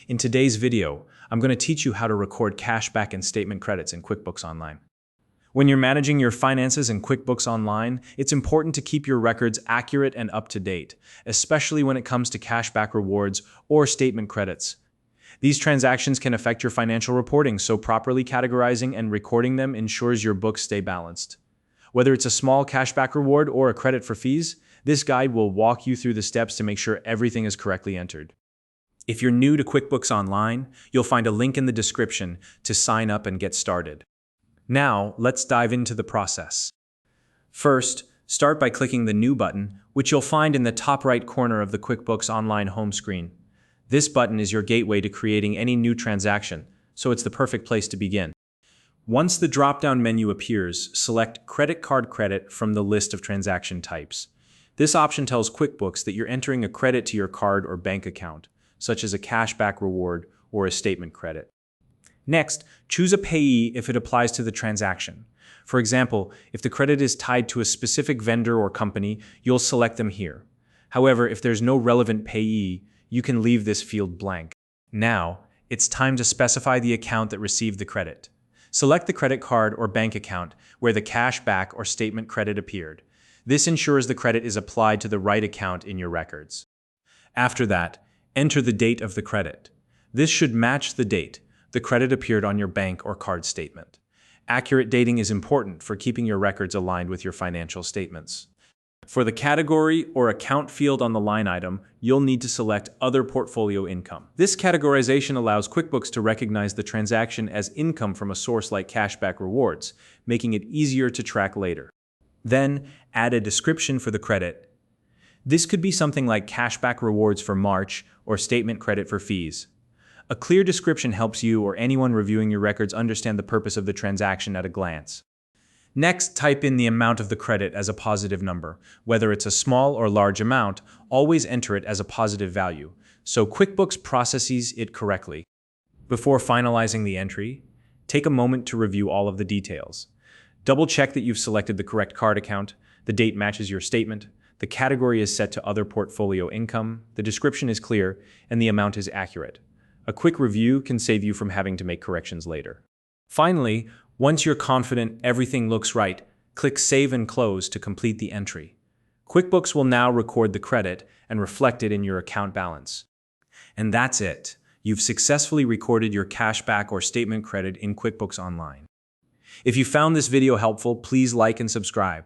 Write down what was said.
In today's video, I'm going to teach you how to record cashback and statement credits in QuickBooks Online. When you're managing your finances in QuickBooks Online, it's important to keep your records accurate and up to date, especially when it comes to cashback rewards or statement credits. These transactions can affect your financial reporting, so properly categorizing and recording them ensures your books stay balanced. Whether it's a small cashback reward or a credit for fees, this guide will walk you through the steps to make sure everything is correctly entered. If you're new to QuickBooks Online, you'll find a link in the description to sign up and get started. Now, let's dive into the process. First, start by clicking the New button, which you'll find in the top right corner of the QuickBooks Online home screen. This button is your gateway to creating any new transaction, so it's the perfect place to begin. Once the drop-down menu appears, select Credit Card Credit from the list of transaction types. This option tells QuickBooks that you're entering a credit to your card or bank account, such as a cashback reward or a statement credit. Next, choose a payee if it applies to the transaction. For example, if the credit is tied to a specific vendor or company, you'll select them here. However, if there's no relevant payee, you can leave this field blank. Now, it's time to specify the account that received the credit. Select the credit card or bank account where the cashback or statement credit appeared. This ensures the credit is applied to the right account in your records. After that, enter the date of the credit. This should match the date the credit appeared on your bank or card statement. Accurate dating is important for keeping your records aligned with your financial statements. For the category or account field on the line item, you'll need to select Other Portfolio Income. This categorization allows QuickBooks to recognize the transaction as income from a source like cashback rewards, making it easier to track later. Then, add a description for the credit. This could be something like cashback rewards for March or statement credit for fees. A clear description helps you or anyone reviewing your records understand the purpose of the transaction at a glance. Next, type in the amount of the credit as a positive number. Whether it's a small or large amount, always enter it as a positive value, so QuickBooks processes it correctly. Before finalizing the entry, take a moment to review all of the details. Double-check that you've selected the correct card account, the date matches your statement, the category is set to Other Portfolio Income, the description is clear, and the amount is accurate. A quick review can save you from having to make corrections later. Finally, once you're confident everything looks right, click Save and Close to complete the entry. QuickBooks will now record the credit and reflect it in your account balance. And that's it. You've successfully recorded your cashback or statement credit in QuickBooks Online. If you found this video helpful, please like and subscribe.